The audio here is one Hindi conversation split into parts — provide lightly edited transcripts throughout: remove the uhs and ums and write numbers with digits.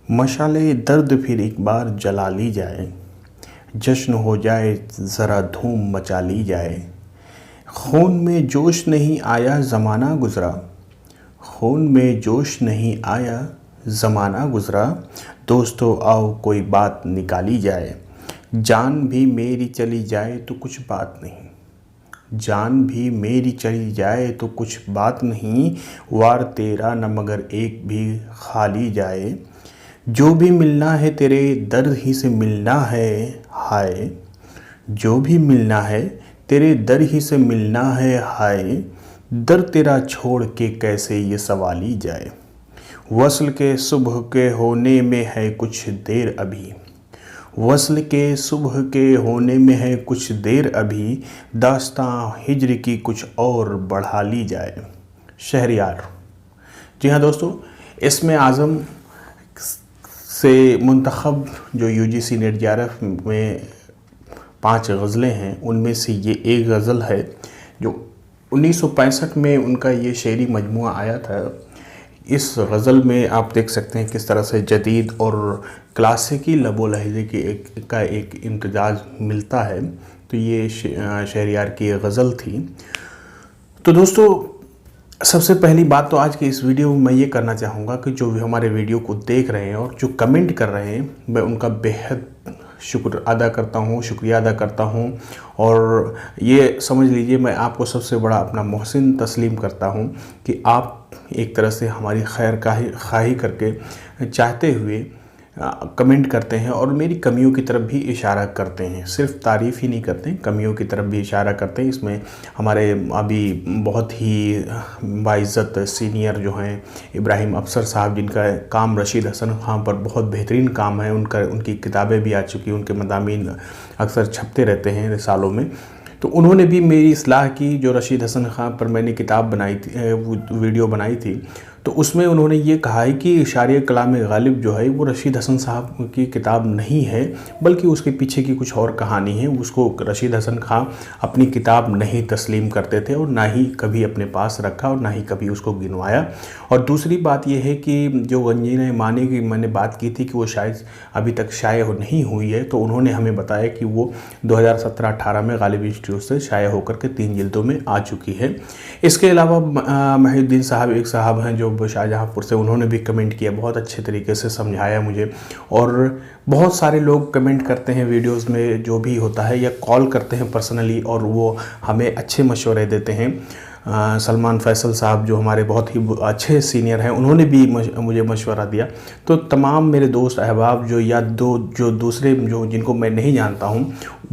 मशाले दर्द फिर एक बार जला ली जाए, जश्न हो जाए ज़रा धूम मचा ली जाए। खून में जोश नहीं आया ज़माना गुज़रा, खून में जोश नहीं आया ज़माना गुज़रा। दोस्तों आओ कोई बात निकाली जाए, जान भी मेरी चली जाए तो कुछ बात नहीं, जान भी मेरी चली जाए तो कुछ बात नहीं। वार तेरा न मगर एक भी खाली जाए, जो भी मिलना है तेरे दर्द ही से मिलना है। हाय जो भी मिलना है तेरे दर्द ही से मिलना है। हाय दर्द तेरा छोड़ के कैसे ये सवाली जाए। वस्ल के सुबह के होने में है कुछ देर अभी, वस्ल के सुबह के होने में है कुछ देर अभी। दास्तां हिज्र की कुछ और बढ़ा ली जाए। शहरयार। जी हाँ दोस्तों, इसमें आज़म से मुंतखब जो यूजीसी नेट JRF में 5 गज़लें हैं, उनमें से ये एक गज़ल है जो 1965 में उनका ये शेरी मजमुआ आया था। इस गज़ल में आप देख सकते हैं किस तरह से जदीद और क्लासिकी लबो लहजे की एक इम्तिजाज मिलता है। तो ये शहरयार की गज़ल थी। तो दोस्तों सबसे पहली बात तो आज की इस वीडियो में मैं ये करना चाहूँगा कि जो भी हमारे वीडियो को देख रहे हैं और जो कमेंट कर रहे हैं, मैं उनका बेहद शुक्रिया अदा करता हूँ। और ये समझ लीजिए मैं आपको सबसे बड़ा अपना मोहसिन तस्लीम करता हूँ कि आप एक तरह से हमारी खैर खाही करके चाहते हुए कमेंट करते हैं और मेरी कमियों की तरफ भी इशारा करते हैं। सिर्फ तारीफ़ ही नहीं करते, कमियों की तरफ भी इशारा करते हैं। इसमें हमारे अभी बहुत ही बाइज़्ज़त सीनियर जो हैं इब्राहिम अफसर साहब, जिनका काम रशीद हसन खां पर बहुत बेहतरीन काम है, उनकी किताबें भी आ चुकी हैं, उनके मज़ामीन अक्सर छपते रहते हैं रिसालों में। तो उन्होंने भी मेरी इस्लाह की। जो रशीद हसन खां पर मैंने किताब बनाई थी, वीडियो बनाई थी, तो उसमें उन्होंने ये कहा है कि शायर कलाम गालिब जो है वो रशीद हसन साहब की किताब नहीं है, बल्कि उसके पीछे की कुछ और कहानी है। उसको रशीद हसन खां अपनी किताब नहीं तस्लीम करते थे और ना ही कभी अपने पास रखा और ना ही कभी उसको गिनवाया। और दूसरी बात यह है कि जो गंजीना मानी की मैंने बात की थी कि वो शायद अभी तक शाये नहीं हुई है, तो उन्होंने हमें बताया कि वो 2017-18 में गालिब इंस्टीट्यूट से शाये होकर के 3 जिल्दों में आ चुकी है। इसके अलावा महिउद्दीन साहब एक साहब हैं जो शाहजहाँपुर से, उन्होंने भी कमेंट किया, बहुत अच्छे तरीके से समझाया मुझे। और बहुत सारे लोग कमेंट करते हैं वीडियोस में जो भी होता है, या कॉल करते हैं पर्सनली और वो हमें अच्छे मशवरे देते हैं। सलमान फैसल साहब जो हमारे बहुत ही अच्छे सीनियर हैं, उन्होंने भी मुझे मशवरा दिया। तो तमाम मेरे दोस्त अहबाब जो दूसरे जिनको मैं नहीं जानता हूं,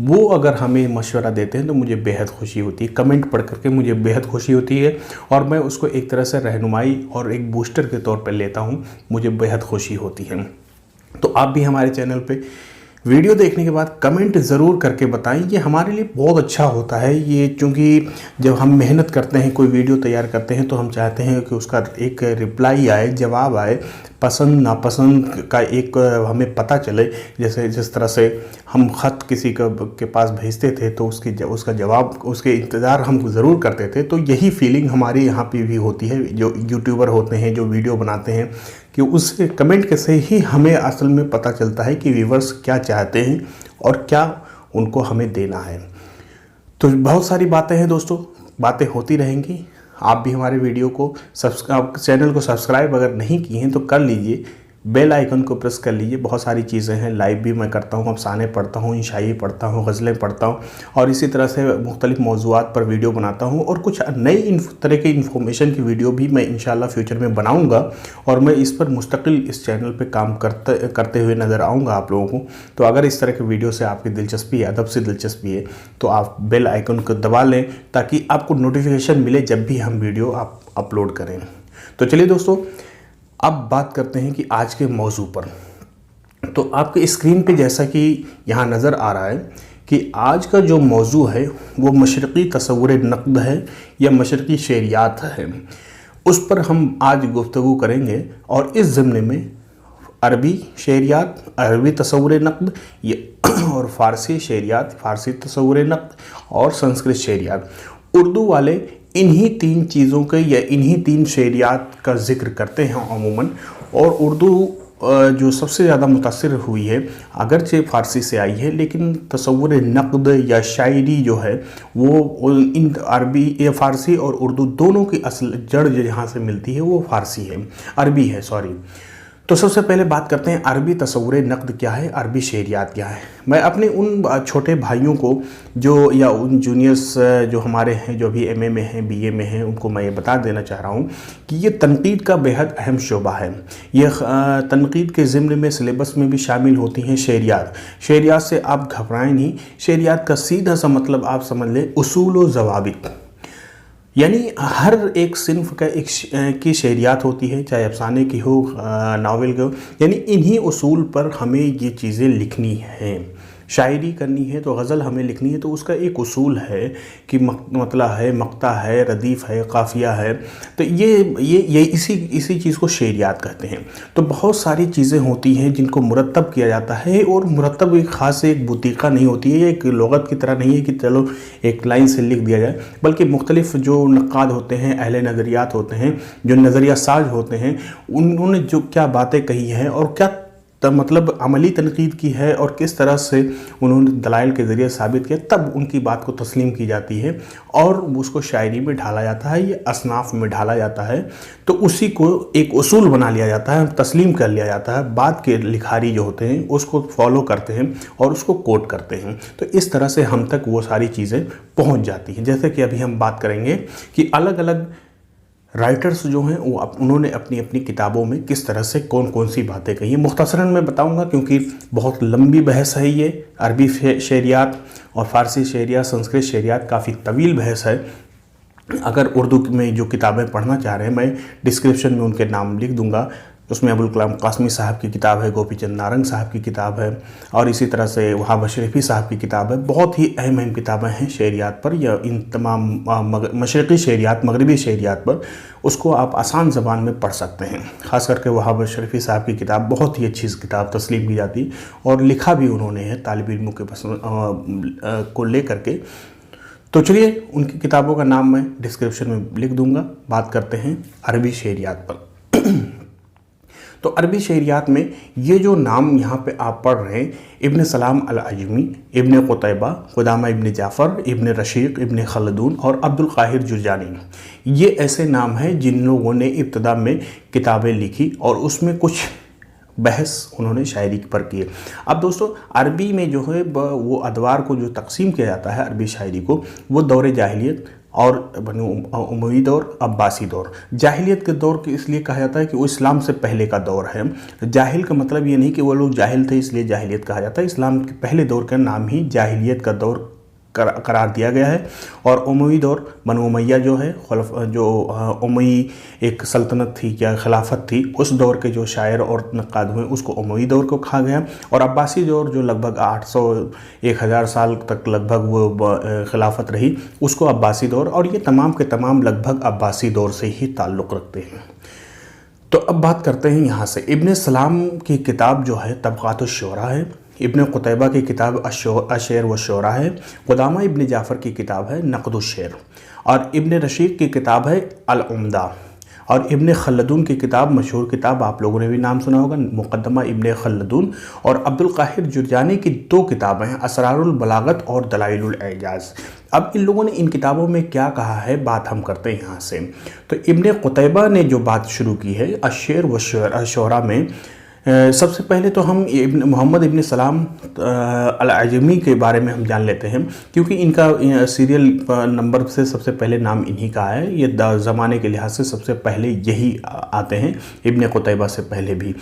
वो अगर हमें मशवरा देते हैं तो मुझे बेहद खुशी होती है। कमेंट पढ़ करके मुझे बेहद खुशी होती है और मैं उसको एक तरह से रहनुमाई और एक बूस्टर के तौर पर लेता हूँ। मुझे बेहद खुशी होती है। तो आप भी हमारे चैनल पे वीडियो देखने के बाद कमेंट ज़रूर करके बताएं, ये हमारे लिए बहुत अच्छा होता है। ये चूँकि जब हम मेहनत करते हैं, कोई वीडियो तैयार करते हैं, तो हम चाहते हैं कि उसका एक रिप्लाई आए, जवाब आए, पसंद नापसंद का एक हमें पता चले। जैसे जिस तरह से हम ख़त किसी के पास भेजते थे तो उसका जवाब, उसके इंतज़ार हम ज़रूर करते थे। तो यही फीलिंग हमारे यहाँ पे भी होती है। जो यूट्यूबर होते हैं, जो वीडियो बनाते हैं, कि उस कमेंट के से ही हमें असल में पता चलता है कि व्यूवर्स क्या चाहते हैं और क्या उनको हमें देना है। तो बहुत सारी बातें हैं दोस्तों, बातें होती रहेंगी। आप भी हमारे वीडियो को चैनल को सब्सक्राइब अगर नहीं किए हैं तो कर लीजिए, बेल आइकन को प्रेस कर लीजिए। बहुत सारी चीज़ें हैं, लाइव भी मैं करता हूँ, अफसाने पढ़ता हूँ, इंशाई पढ़ता हूँ, गज़लें पढ़ता हूँ और इसी तरह से मुख्तलिफ मौज़ूआत पर वीडियो बनाता हूँ। और कुछ नई तरह की इन्फॉर्मेशन की वीडियो भी मैं इंशाल्लाह फ्यूचर में बनाऊँगा और मैं इस पर मुस्तकिल इस चैनल पर काम करते हुए नज़र आऊँगा आप लोगों को। तो अगर इस तरह के वीडियो से आपकी दिलचस्पी है, अदब से दिलचस्पी है, तो आप बेल आइकन को दबा लें ताकि आपको नोटिफिकेशन मिले जब भी हम वीडियो अपलोड करें। तो चलिए दोस्तों, अब बात करते हैं कि आज के मौजू पर। तो आपके स्क्रीन पे जैसा कि यहाँ नज़र आ रहा है कि आज का जो मौजू है वो मशरक़ी तसव्वुर नक़्द है या मशरक़ी शेरियात है। उस पर हम आज गुफ्तगू करेंगे और इस ज़िम्ने में अरबी शेरियात, अरबी तसव्वुर नक़्द और फ़ारसी शेरियात, फ़ारसी तसव्वुर नक़्द और संस्कृत शेरियात। उर्दू वाले इन्हीं 3 चीज़ों के या इन्हीं 3 शेरियात का ज़िक्र करते हैं अमूमन। और उर्दू जो सबसे ज़्यादा मुतासिर हुई है, अगरचे फ़ारसी से आई है, लेकिन तसव्वुर नक़्द या शायरी जो है वो इन अरबी या फ़ारसी और उर्दू दोनों की असल जड़ जहाँ से मिलती है वो फ़ारसी है, अरबी है, सॉरी। तो सबसे पहले बात करते हैं अरबी तसव्वुर नक़्द क्या है, अरबी शेरियात क्या है। मैं अपने उन छोटे भाइयों को जो या उन जूनियर्स जो हमारे हैं, जो भी एमए में हैं, बीए में हैं, उनको मैं ये बता देना चाह रहा हूँ कि ये तनक़ीद का बेहद अहम शोबा है। ये तनक़ीद के ज़िम्न में सिलेबस में भी शामिल होती हैं शेरियात। शेरियात से आप घबराएं नहीं, शेरियात का सीधा सा मतलब आप समझ लें उसूल व ज़वाबित, यानी हर एक सिन्फ का की शेरियात होती है, चाहे अफसाने की हो, नावल की हो, यानी इन्हीं उसूल पर हमें ये चीज़ें लिखनी हैं। शायरी करनी है तो गज़ल हमें लिखनी है तो उसका एक उसूल है कि मतला है, मक्ता है, रदीफ़ है, काफ़िया है। तो ये इसी चीज़ को शेरियात कहते हैं। तो बहुत सारी चीज़ें होती हैं जिनको मुरत्तब किया जाता है, और मुरत्तब एक ख़ास एक बुतीका नहीं होती है, एक लुग़त की तरह नहीं है कि चलो एक लाइन से लिख दिया जाए, बल्कि मुख्तलिफ़ जो नक़ाद होते हैं, अहले नज़रियात होते हैं, जो नज़रिया साज होते हैं, उन्होंने जो क्या बातें कही हैं और क्या मतलब अमली तनकीद की है और किस तरह से उन्होंने दलाइल के ज़रिए साबित किया, तब उनकी बात को तस्लीम की जाती है और उसको शायरी में ढाला जाता है, ये असनाफ़ में ढाला जाता है। तो उसी को एक उसूल बना लिया जाता है, तस्लीम कर लिया जाता है। बाद के लिखारी जो होते हैं उसको फॉलो करते हैं और उसको कोट करते हैं। तो इस तरह से हम तक वो सारी चीज़ें पहुँच जाती हैं। जैसे कि अभी हम बात करेंगे कि अलग अलग राइटर्स जो हैं वो उन्होंने अपनी अपनी किताबों में किस तरह से कौन कौन सी बातें कही हैं। मुख्तसरन मैं बताऊंगा क्योंकि बहुत लंबी बहस है ये। अरबी शेरियात और फ़ारसी शेरियात, संस्कृत शेरियात काफ़ी तवील बहस है। अगर उर्दू में जो किताबें पढ़ना चाह रहे हैं, मैं डिस्क्रिप्शन में उनके नाम लिख दूंगा। उसमें अबुल कलाम कासमी साहब की किताब है, गोपी चंद नारंग साहब की किताब है, और इसी तरह से वहाब अशरफी साहब की किताब है। बहुत ही अहम अहम किताबें हैं शेरियात पर, या इन तमाम मशरक़ी शेरियात, मगरबी शेरियात पर। उसको आप आसान ज़बान में पढ़ सकते हैं। ख़ास करके वहाब अशरफी साहब की किताब बहुत ही अच्छी किताब तस्लीम की जाती, और लिखा भी उन्होंने है तालिब इल्मों के को लेकर के। तो चलिए उनकी किताबों का नाम मैं डिस्क्रिप्शन में लिख दूंगा। बात करते हैं अरबी शेरियात पर। तो अरबी शेरियात में ये जो नाम यहाँ पे आप पढ़ रहे हैं, इब्न सलाम अल अजमी, इब्न क़ुतैबा, क़ुदामा इब्न जाफ़र, इब्न रशीक़, इब्न खलदून और अब्दुल क़ाहिर जुरजानी, ये ऐसे नाम हैं जिन लोगों ने इब्तिदा में किताबें लिखी और उसमें कुछ बहस उन्होंने शायरी पर की। अब दोस्तों, अरबी में जो है वो अदवार को जो तकसीम किया जाता है अरबी शायरी को, वो दौर जाहिलियत और बनी उमवी दौर, अब्बासी दौर। जाहिलियत के दौर के इसलिए कहा जाता है कि वो इस्लाम से पहले का दौर है। जाहिल का मतलब ये नहीं कि वो लोग जाहिल थे इसलिए जाहिलियत कहा जाता है। इस्लाम के पहले दौर का नाम ही जाहिलियत का दौर करार दिया गया है। और उमवी दौर, बनु उमैया जो है, जो उमवी एक सल्तनत थी या खिलाफत थी, उस दौर के जो शायर और नक्काद हुए उसको उमवी दौर को कहा गया। और अब्बासी दौर जो लगभग 800-1000 साल तक लगभग वो खिलाफत रही, उसको अब्बासी दौर। और ये तमाम के तमाम लगभग अब्बासी दौर से ही ताल्लुक़ रखते हैं। तो अब बात करते हैं यहाँ से। इब्न सलाम की किताब जो है तबक़ातुश्शुअरा है, इब्न क़ुतैबा की किताब अशेर व शोरा है, क़ुदामा इब्न जाफ़र की किताब है नक़्दुश्शेर, और इब्न रशीक़ की किताब है अल उम्दा, और इब्न खलदून की किताब, मशहूर किताब आप लोगों ने भी नाम सुना होगा, मुक़द्दमा इब्न खलदून। और अब्दुल क़ाहिर जुरजानी की 2 किताबें हैं, असरारुल बलागत और दलाइलुल एजाज़। अब इन लोगों ने इन किताबों में क्या कहा है, बात हम करते हैं यहाँ से। तो इब्न क़ुतैबा ने जो बात शुरू की है अशेर व शोरा में, सबसे पहले तो हम मोहम्मद इब्न सलाम अल अजमी के बारे में हम जान लेते हैं, क्योंकि इनका सीरियल नंबर से सबसे पहले नाम इन्हीं का है। ये ज़माने के लिहाज से सबसे पहले यही आते हैं, इब्न क़ुतैबा से पहले भी।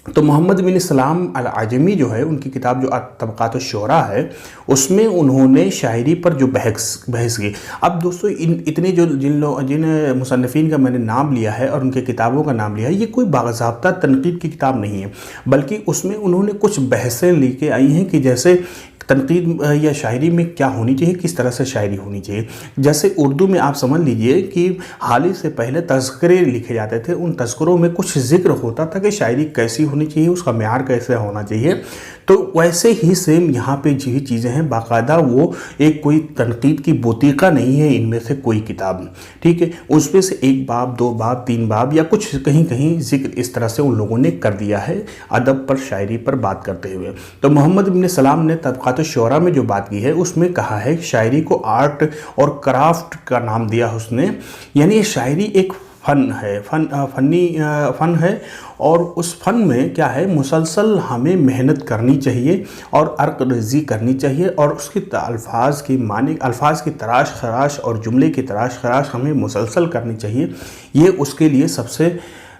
तो मोहम्मद बिन सलाम अल अजमी जो है, उनकी किताब जो तबक़ातुश्शुअरा है, उसमें उन्होंने शायरी पर जो बहस की। अब दोस्तों, इतने जो जिन मुसन्निफ़ीन का मैंने नाम लिया है और उनके किताबों का नाम लिया है, ये कोई बाज़ाब्ता तनक़ीद की किताब नहीं है, बल्कि उसमें उन्होंने कुछ बहसें लेके आई हैं कि जैसे तनकीद या शायरी में क्या होनी चाहिए, किस तरह से शायरी होनी चाहिए। जैसे उर्दू में आप समझ लीजिए कि हाल ही से पहले तज़किरे लिखे जाते थे, उन तज़किरों में कुछ जिक्र होता था कि शायरी कैसी होनी चाहिए, उसका म्यार कैसे होना चाहिए। तो वैसे ही सेम यहाँ पे जो चीज़ें हैं, बाकायदा वो एक कोई तनकीद की बोतीका नहीं है इनमें से कोई किताब, ठीक है। उसमें से एक बाब, दो बाब, तीन बाब या कुछ कहीं कहीं जिक्र इस तरह से उन लोगों ने कर दिया है अदब पर, शायरी पर बात करते हुए। तो मोहम्मद इब्न सलाम ने तबक़ात शुअरा में जो बात की है उसमें कहा है कि शायरी को आर्ट और क्राफ्ट का नाम दिया उसने, यानी शायरी एक फ़न है, फ़न है। और उस फ़न में क्या है, मुसलसल हमें मेहनत करनी चाहिए और अर्क रेज़ी करनी चाहिए और उसके अल्फाज की माने, अल्फाज की तराश खराश और जुमले की तराश खराश हमें मुसलसल करनी चाहिए। ये उसके लिए सबसे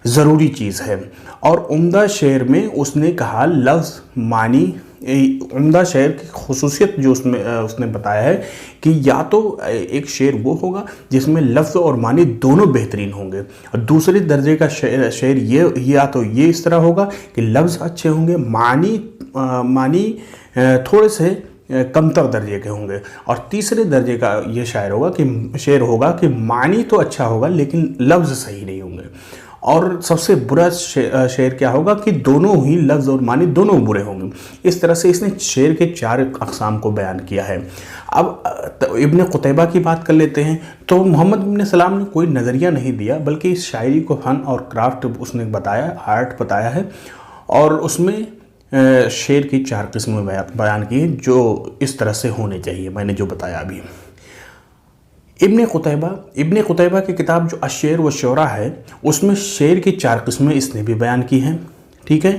ज़रूरी चीज़ है। और उम्दा शेर में उसने कहा लफ्ज़ मानी, उम्दा शेर की खुसूसियत जो उसने बताया है कि या तो एक शेर वो होगा जिसमें लफ्ज़ और मानी दोनों बेहतरीन होंगे, और दूसरे दर्जे का शेर ये या तो ये इस तरह होगा कि लफ्ज़ अच्छे होंगे, मानी थोड़े से कमतर दर्जे के होंगे, और तीसरे दर्जे का ये शेर होगा कि मानी तो अच्छा होगा लेकिन लफ्ज़ सही नहीं होंगे। और सबसे बुरा शेर क्या होगा कि दोनों ही लफ्ज़ और मानी दोनों बुरे होंगे। इस तरह से इसने शेर के 4 अक़साम को बयान किया है। अब इब्न क़ुतैबा की बात कर लेते हैं। तो मोहम्मद इब्न सलाम ने कोई नज़रिया नहीं दिया, बल्कि इस शायरी को फ़न और क्राफ्ट उसने बताया, आर्ट बताया है, और उसमें शेर की 4 किस्में बयान की जो इस तरह से होने चाहिए, मैंने जो बताया अभी। इब्न क़ुतैबा की किताब जो अश्शेर व शुअरा है उसमें शेर की 4 किस्में इसने भी बयान की हैं, ठीक है।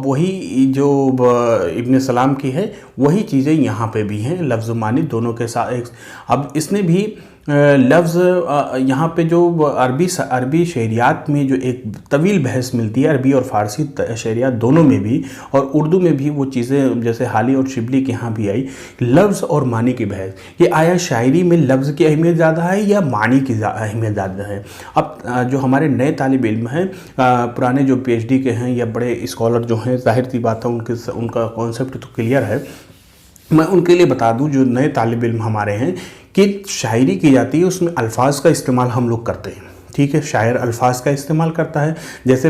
वही जो इब्न सलाम की है वही चीज़ें यहाँ पे भी हैं, लफ्ज़ मानी दोनों के साथ। अब इसने भी लफ्ज़ यहाँ पे जो अरबी शेरियात में जो एक तवील बहस मिलती है, अरबी और फ़ारसी शेरियात दोनों में भी, और उर्दू में भी वो चीज़ें जैसे हाली और शिबली के यहाँ भी आई, लफ्ज़ और मानी की बहस, कि आया शायरी में लफ्ज़ की अहमियत ज़्यादा है या मानी की अहमियत ज़्यादा है। अब जो हमारे नए तालिब इल्म हैं, पुराने जो PhD के हैं या बड़े स्कॉलर जो हैं, ज़ाहिर सी बात है उनका कॉन्सेप्ट तो क्लियर है। मैं उनके लिए बता दूं, जो नए तालिब इल्म हमारे हैं, कि शायरी की जाती है उसमें अल्फाज का इस्तेमाल हम लोग करते हैं, ठीक है। शायर अल्फाज का इस्तेमाल करता है, जैसे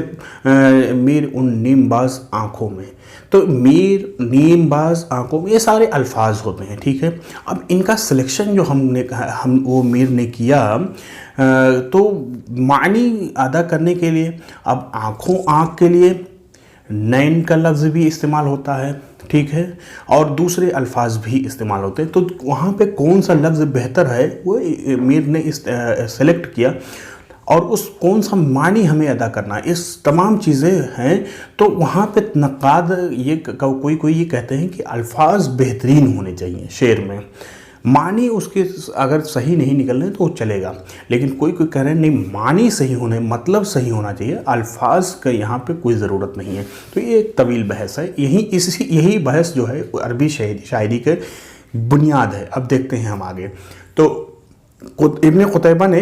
मीर उन नीमबाज आँखों में, तो मीर नीमबाज आँखों में, ये सारे अल्फाज होते हैं, ठीक है। अब इनका सिलेक्शन जो वो मीर ने किया, तो मानी अदा करने के लिए, अब आँख के लिए नैन का लफ्ज़ भी इस्तेमाल होता है, ठीक है, और दूसरे अल्फाज भी इस्तेमाल होते हैं। तो वहाँ पे कौन सा लफ्ज़ बेहतर है वो मीर ने सेलेक्ट किया, और उस कौन सा मानी हमें अदा करना है, इस तमाम चीज़ें हैं। तो वहाँ पे नक़ाद कोई ये कहते हैं कि अल्फाज बेहतरीन होने चाहिए शेर में, मानी उसके अगर सही नहीं निकल रहे तो वो चलेगा, लेकिन कोई कह रहे हैं नहीं, मानी सही होने, मतलब सही होना चाहिए, अल्फाज का यहाँ पे कोई ज़रूरत नहीं है। तो ये एक तवील बहस है, यही बहस जो है अरबी शायरी के बुनियाद है। अब देखते हैं हम आगे। तो इब्न क़ुतैबा ने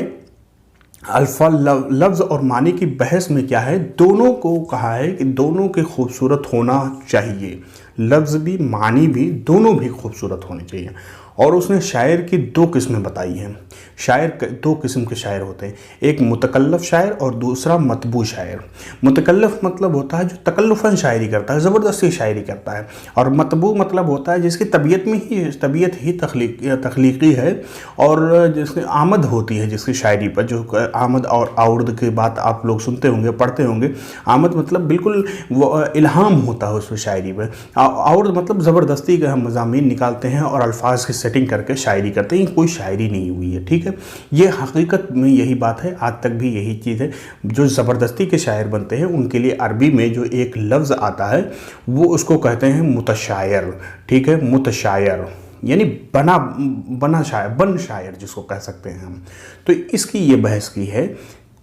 लफ्ज़ और मानी की बहस में क्या है, दोनों को कहा है कि दोनों के खूबसूरत होना चाहिए, लफ्ज़ भी मानी भी दोनों भी खूबसूरत होने चाहिए। और उसने शायर की 2 किस्में बताई हैं। शायर 2 किस्म के शायर होते हैं, एक मुतकल्लफ शायर और दूसरा मतबू शायर। मुतकल्लफ मतलब होता है जो तकल्लुफ़न शायरी करता है, ज़बरदस्ती शायरी करता है, और मतबू मतलब होता है जिसकी तबीयत ही तख्लीकी है, और जिसकी आमद होती है जिसकी शायरी पर, जो आमद और आउर्द की बात आप लोग सुनते होंगे, पढ़ते होंगे। आमद मतलब बिल्कुल वो इल्हाम होता है उस शायरी पर, आउर्द मतलब ज़बरदस्ती के हम मज़ामीन निकालते हैं और अल्फाज की सेटिंग करके शायरी करते हैं, कोई शायरी नहीं हुई है, ठीक है। ये हकीकत में यही बात है, आज तक भी यही चीज़ है। जो ज़बरदस्ती के शायर बनते हैं उनके लिए अरबी में जो एक लफ्ज़ आता है वो उसको कहते हैं मुतशायर, ठीक है। मुतशायर यानी बन शायर जिसको कह सकते हैं हम। तो इसकी ये बहस की है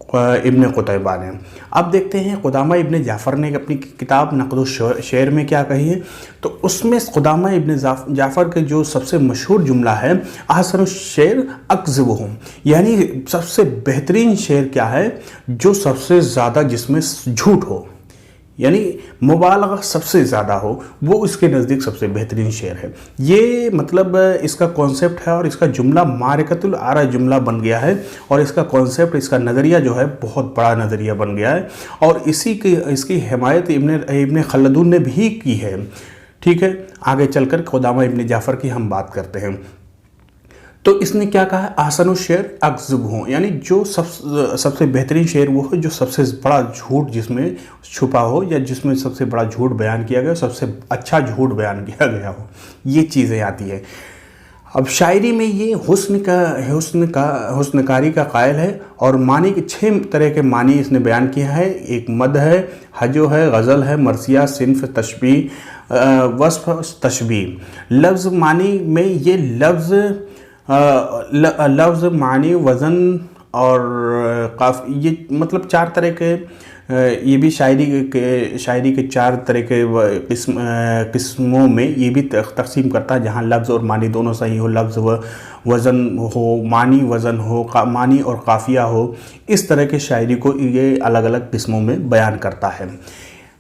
इब्न क़ुतैबा ने। अब देखते हैं क़ुदामा इब्न जाफ़र ने अपनी किताब नक़्द शेर में क्या कही है। तो उसमें क़ुदामा इब्न जाफ़र के जो सबसे मशहूर जुमला है, अहसन शेर अक्ज़िबुहुम, यानी सबसे बेहतरीन शेर क्या है, जो सबसे ज़्यादा जिसमें झूठ हो, यानी मुबालगा सबसे ज़्यादा हो, वो उसके नज़दीक सबसे बेहतरीन शेर है। ये मतलब इसका कॉन्सेप्ट है और इसका जुमला मारिकतुल आरा जुमला बन गया है, और इसका कॉन्सेप्ट, इसका नज़रिया जो है बहुत बड़ा नज़रिया बन गया है, और इसकी हिमायत इब्ने खल्दून ने भी की है। ठीक है, आगे चलकर खुदामा इब्ने जाफ़र की हम बात करते हैं। तो इसने क्या कहा है, आसनु शेर अकज़ुब हो, यानी जो सबसे बेहतरीन शेर वो है जो सबसे बड़ा झूठ जिसमें छुपा हो, या जिसमें सबसे बड़ा झूठ बयान किया गया, सबसे अच्छा झूठ बयान किया गया हो, ये चीज़ें आती है। अब शायरी में ये हुस्नकारी का कायल है, और मानी के 6 तरह के मानी इसने बयान किया है। एक मद है, हजो है, गज़ल है, मरसिया, सिन्फ, तशबीह, वस्फ, तशबीह। लफ्ज़ मानी में ये लफ्ज़ मानी वज़न और काफ़ी, ये मतलब 4 तरह के, ये भी शायरी के 4 तरह के किस्मों में ये भी तकसीम करता है, जहाँ लफ्ज़ और मानी दोनों सही हो, लफ्ज़ वज़न हो, मानी वज़न हो, मानी और काफ़िया हो, इस तरह के शायरी को ये अलग अलग किस्मों में बयान करता है।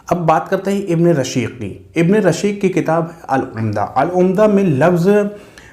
अब बात करते हैं इब्ने रशीक की। इब्ने रशीक की किताब है अल-उम्दा। अल-उम्दा में लफ्ज़,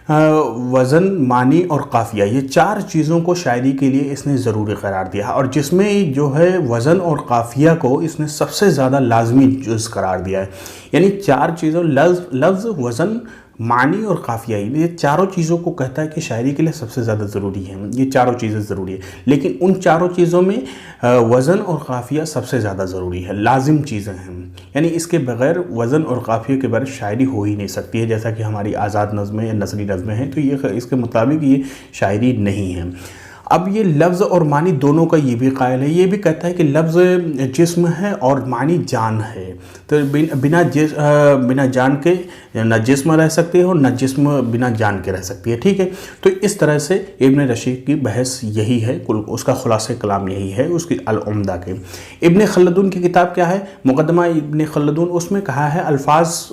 वज़न, मानी और काफ़िया, ये 4 चीज़ों को शायरी के लिए इसने ज़रूरी करार दिया, और जिसमें जो है वज़न और काफ़िया को इसने सबसे ज़्यादा लाजमी जुज़ करार दिया है। यानी 4 चीज़ों, लफ्ज़, वज़न, मानी और काफ़िया, ये चारों चीज़ों को कहता है कि शायरी के लिए सबसे ज़्यादा ज़रूरी है, ये चारों चीज़ें ज़रूरी है। लेकिन उन चारों चीज़ों में वज़न और काफ़िया सबसे ज़्यादा ज़रूरी है, लाजिम चीज़ें हैं। यानी इसके बगैर वज़न और काफ़िया के बगैर शायरी हो ही नहीं सकती है, जैसा कि हमारी आज़ाद नज़में या नसरी नज़में हैं, तो ये इसके मुताबिक ये शायरी नहीं है। अब ये लफ्ज़ और मानी दोनों का ये भी कायल है, ये भी कहता है कि लफ्ज़ जिस्म है और मानी जान है, तो बिना जान के न जिस्म रह सकती है और न जिस्म बिना जान के रह सकती है। ठीक है, तो इस तरह से इब्ने रशीद की बहस यही है, उसका खुलासा कलाम यही है उसकी अल-उम्दा के। इब्ने खल्दून की किताब क्या है, मुक़द्दमा इब्ने खल्दून, उसमें कहा है अल्फाज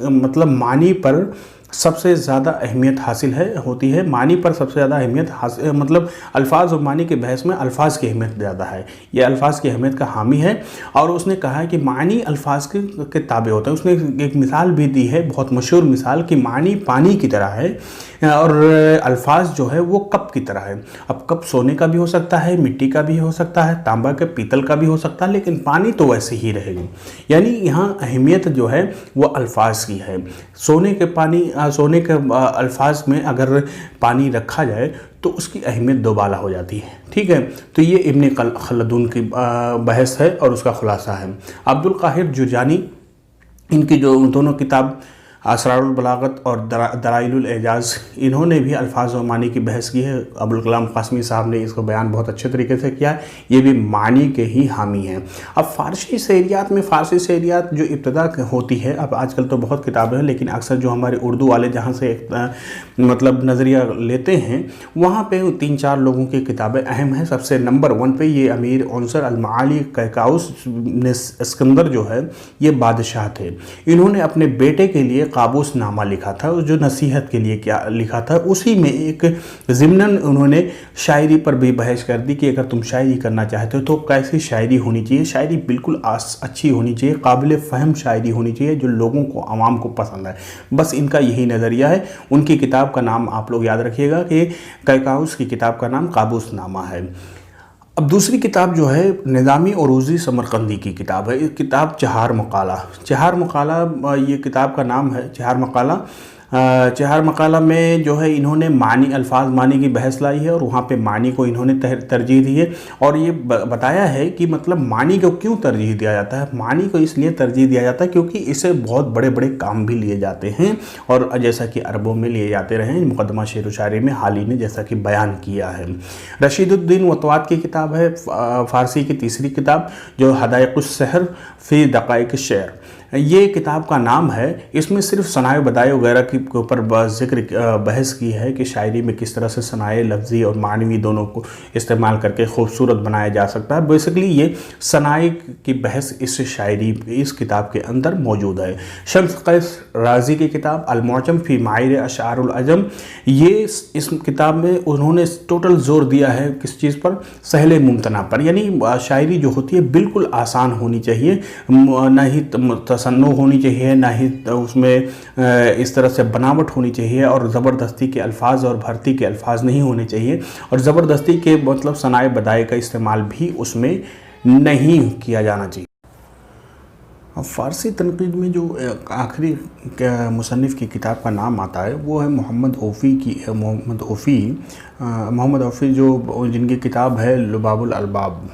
मतलब मानी पर सबसे ज़्यादा अहमियत हासिल होती है, मानी पर सबसे ज़्यादा अहमियत हासिल, मतलब अल्फाज और मानी के बहस में अल्फाज की अहमियत ज़्यादा है, ये अल्फाज की अहमियत का हामी है। और उसने कहा है कि मानी अल्फाज के ताबे होते हैं। उसने एक मिसाल भी दी है, बहुत मशहूर मिसाल, कि मानी पानी की तरह है और अल्फाज जो है वो कप की तरह है। अब कप सोने का भी हो सकता है, मिट्टी का भी हो सकता है, तांबा के पीतल का भी हो सकता है, लेकिन पानी तो वैसे ही रहेगी। यानी यहाँ अहमियत जो है वो अल्फाज की है। सोने के अल्फाज में अगर पानी रखा जाए तो उसकी अहमियत दोबाला हो जाती है। ठीक है, तो ये इब्ने खल्दून की बहस है और उसका खुलासा है। अब्दुल काहिर जुरजानी, इनकी जो दोनों किताब असरारुल बलागत और दलाइलुल एजाज, इन्होंने भी अल्फाज और मानी की बहस की है। अबुल कलाम कासमी साहब ने इसको बयान बहुत अच्छे तरीके से किया है, ये भी मानी के ही हामी हैं। अब फ़ारसी शहरियात जो इब्तदा होती है, अब आजकल तो बहुत किताबें हैं, लेकिन अक्सर जो हमारे उर्दू वाले जहाँ से मतलब नज़रिया लेते हैं, वहाँ पे 3-4 लोगों की किताबें अहम हैं। सबसे नंबर 1 पे ये अमीर उनसर अल-माली कैकाउस ने इस्कंदर जो है ये बादशाह थे। इन्होंने अपने बेटे के लिए काबूस नामा लिखा था, जो नसीहत के लिए क्या लिखा था, उसी में एक ज़िम्नन उन्होंने शायरी पर भी बहस कर दी कि अगर तुम शायरी करना चाहते हो तो कैसी शायरी होनी चाहिए। शायरी बिल्कुल अच्छी होनी चाहिए, काबिल फ़हम शायरी होनी चाहिए, जो लोगों को, आवाम को पसंद है। बस इनका यही नज़रिया है। उनकी किताब का नाम आप लोग याद रखिएगा कि कैकाउस की किताब का नाम काबूस नामा है। अब दूसरी किताब जो है निज़ामी उरूज़ी समरकंदी की किताब है। ये किताब चहार मकाला, ये किताब का नाम है चहार मकाला में जो है इन्होंने अल्फाज मानी की बहस लाई है और वहाँ पे मानी को इन्होंने तरजीह दी है। और ये बताया है कि मतलब मानी को क्यों तरजीह दिया जाता है। मानी को इसलिए तरजीह दिया जाता है क्योंकि इसे बहुत बड़े बड़े काम भी लिए जाते हैं, और जैसा कि अरबों में लिए जाते रहे, मुक़द्दमा शेर व शायरी में हाल ही ने जैसा कि बयान किया है। रशीदुद्दीन वतवात की किताब है फ़ारसी की तीसरी किताब, जो हदायक़ुस सहर फ़ी दक़ाइक़ शेर। ये किताब का नाम है। इसमें सिर्फ सनाए बदाए वगैरह के ऊपर जिक्र बहस की है कि शायरी में किस तरह से सनाए लफ्ज़ी और मानवी दोनों को इस्तेमाल करके खूबसूरत बनाया जा सकता है। बेसिकली ये सनाए की बहस इस किताब के अंदर मौजूद है। शम्स कैस राज़ी की किताब अल-मुअजम फ़ी माहिर अशआरुल अजम, ये इस किताब में उन्होंने टोटल जोर दिया है किस चीज़ पर, सहले मुमतना पर। यानी शायरी जो होती है बिल्कुल आसान होनी चाहिए, ना ही तसन्नु होनी चाहिए, ना ही उसमें इस तरह से बनावट होनी चाहिए, और ज़बरदस्ती के अल्फाज और भर्ती के अल्फाज नहीं होने चाहिए, और ज़बरदस्ती के मतलब सनाए बदाए का इस्तेमाल भी उसमें नहीं किया जाना चाहिए। फ़ारसी तनक़ीद में जो आखिरी मुसन्निफ़ की किताब का नाम आता है वो है मोहम्मद औफ़ी जो जिनकी किताब है लुबाबुल अलबाब।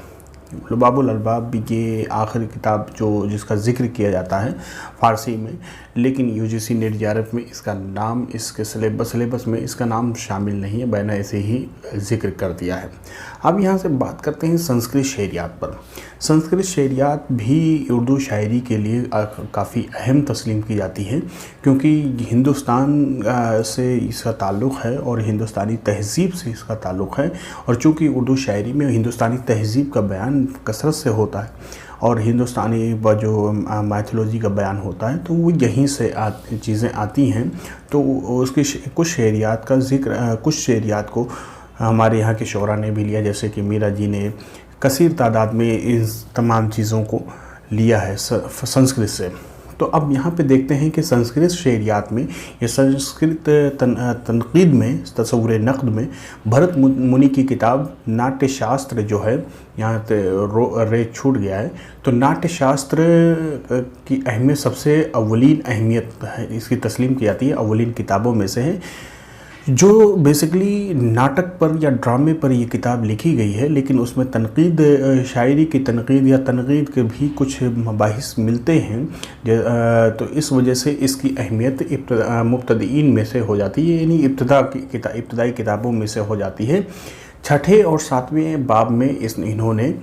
ये आखिरी किताब जो जिसका ज़िक्र किया जाता है फ़ारसी में, लेकिन यूजीसी नेट जेआरएफ में इसका नाम, इसके सिलेबस में इसका नाम शामिल नहीं है, मैंने ऐसे ही ज़िक्र कर दिया है। अब यहाँ से बात करते हैं संस्कृत शेरियात पर। संस्कृत शेरियात भी उर्दू शायरी के लिए काफ़ी अहम तस्लीम की जाती है, क्योंकि हिंदुस्तान से इसका ताल्लुक़ है और हिंदुस्तानी तहज़ीब से इसका ताल्लुक़ है, और चूँकि उर्दू शायरी में हिंदुस्तानी तहज़ीब का बयान कसरत से होता है और हिंदुस्तानी जो माइथोलॉजी का बयान होता है, तो वो यहीं से चीज़ें आती हैं। तो उसकी कुछ शेरियात का ज़िक्र, कुछ शेरियात को हमारे यहाँ के शोरा ने भी लिया, जैसे कि मीरा जी ने कसीर तादाद में इन तमाम चीज़ों को लिया है संस्कृत से। तो अब यहाँ पे देखते हैं कि संस्कृत शेरियात में या संस्कृत तनक़ीद में, तसव्वुर नक़द में भरत मुनि की किताब नाट्य शास्त्र जो है, यहाँ रे छूट गया है, तो नाट्य शास्त्र की अहमियत सबसे अव्वलीन अहमियत है, इसकी तस्लीम की जाती है, अव्वलीन किताबों में से है, जो बेसिकली नाटक पर या ड्रामे पर ये किताब लिखी गई है, लेकिन उसमें तनक़ीद, शायरी की तनक़ीद या तनक़ीद के भी कुछ मबाहिस मिलते हैं। तो इस वजह से इसकी अहमियत मुब्तदीन में से हो जाती है, यानी इब्तदाई किताबों में से हो जाती है। छठे और सातवें बाब में इन्होंने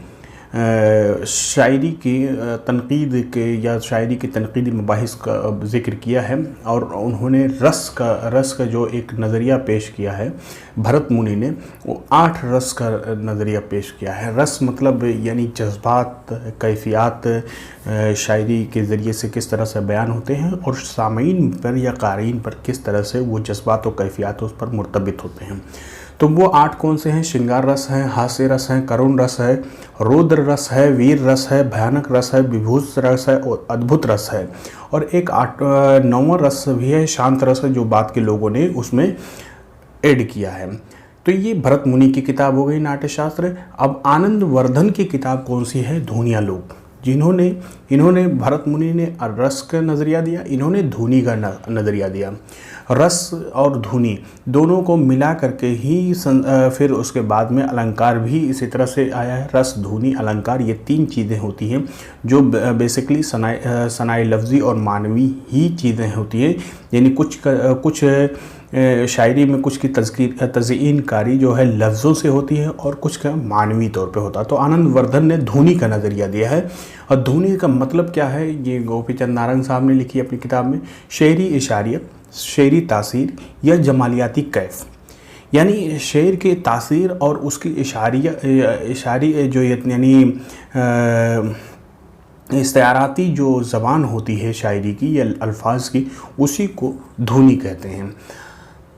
शायरी की तनक़ीद के या शायरी की तनक़ीदी मबाहिस का ज़िक्र किया है, और उन्होंने रस का जो एक नज़रिया पेश किया है भरत मुनि ने, वो 8 रस का नज़रिया पेश किया है। रस मतलब यानी जज्बात, कैफ़ियत शायरी के ज़रिए से किस तरह से बयान होते हैं, और सामीन पर या क़ारीन पर किस तरह से वो जज्बात और कैफ़ियत उस पर मुर्तबित होते हैं। तो वो 8 कौन से हैं? श्रृंगार रस है, हास्य रस है, करुण रस है, रौद्र रस है, वीर रस है, भयानक रस है, विभूत रस है और अद्भुत रस है। और एक 9वां रस भी है, शांत रस है, जो बाद के लोगों ने उसमें ऐड किया है। तो ये भरत मुनि की किताब हो गई नाट्यशास्त्र। अब आनंद वर्धन की किताब कौन सी है? धुनिया लोक। इन्होंने भरत मुनि ने रस का नज़रिया दिया, इन्होंने धुनी का नज़रिया दिया। रस और धुनी दोनों को मिला करके ही फिर उसके बाद में अलंकार भी इसी तरह से आया है। रस, धुनी, अलंकार, ये 3 चीज़ें होती हैं जो बेसिकली सनाए लफ्ज़ी और मानवी ही चीज़ें होती हैं। यानी कुछ शायरी में कुछ की तज़यीनकारी जो है लफ्ज़ों से होती है और कुछ का मानवी तौर पे होता है। तो आनंद वर्धन ने धुनी का नज़रिया दिया है। और धुनी का मतलब क्या है, ये गोपी चंद नारंग साहब ने लिखी अपनी किताब में, शेरी इशारियत, शेरी तासीर या जमालियाती कैफ, यानी शेर के तासीर और उसकी इशारी जो यानी इस्तिआराती जो ज़बान होती है शायरी की या अल्फाज की, उसी को धुनी कहते हैं।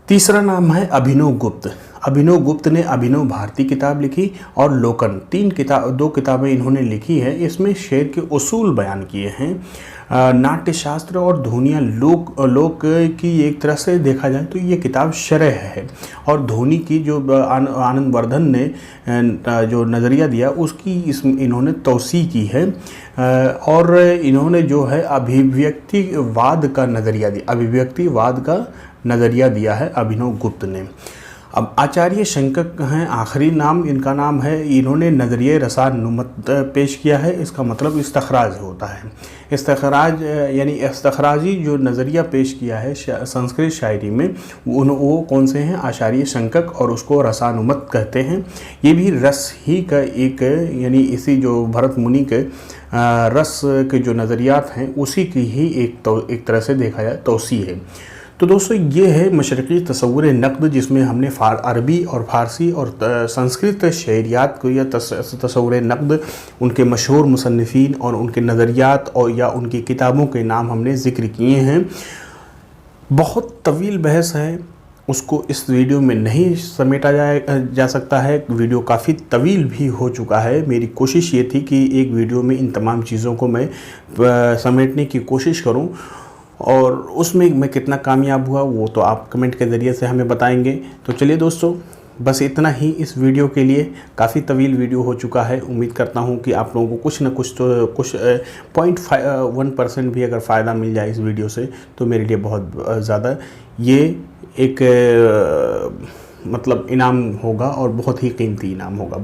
तीसरा नाम है अभिनव गुप्त ने अभिनव भारती किताब लिखी, और लोकन 2 किताबें इन्होंने लिखी है। इसमें शेर के उसूल बयान किए हैं। नाट्यशास्त्र और धुनिया लोक की एक तरह से देखा जाए तो ये किताब शरह है, और धुनी की जो आनंद वर्धन ने जो नज़रिया दिया उसकी इन्होंने तौसी की है। और इन्होंने जो है अभिव्यक्तिवाद का नज़रिया दिया है अभिनव गुप्त ने। अब आचार्य शंकक हैं, आखिरी नाम इनका नाम है। इन्होंने नज़रिए रसानुमत पेश किया है। इसका मतलब इस्तखराज होता है। इस्तखराज यानी इस्तखराजी जो नज़रिया पेश किया है संस्कृत शायरी में, वो कौन से हैं? आचार्य शंकक, और उसको रसानुमत कहते हैं। ये भी रस ही का एक यानी इसी जो भरत मुनि के रस के जो नज़रियात हैं उसी की ही एक तरह से देखा जाए तौसी है। तो दोस्तों ये है मशरक़ी तसव्वुर नक़्द, जिसमें हमने अरबी और फ़ारसी और संस्कृत शहरियात को या तसव्वुर नक़्द, उनके मशहूर मुसन्निफ़ीन और उनके नज़रियात और या उनकी किताबों के नाम हमने ज़िक्र किए हैं। बहुत तवील बहस है, उसको इस वीडियो में नहीं समेटा जा सकता है। वीडियो काफ़ी तवील भी हो चुका है। मेरी कोशिश ये थी कि एक वीडियो में इन तमाम चीज़ों को मैं समेटने की कोशिश करूं, और उसमें मैं कितना कामयाब हुआ वो तो आप कमेंट के ज़रिए से हमें बताएंगे। तो चलिए दोस्तों, बस इतना ही इस वीडियो के लिए। काफ़ी तवील वीडियो हो चुका है। उम्मीद करता हूँ कि आप लोगों को कुछ न कुछ तो कुछ 0.1% भी अगर फ़ायदा मिल जाए इस वीडियो से तो मेरे लिए बहुत ज़्यादा ये एक मतलब इनाम होगा, और बहुत ही कीमती इनाम होगा।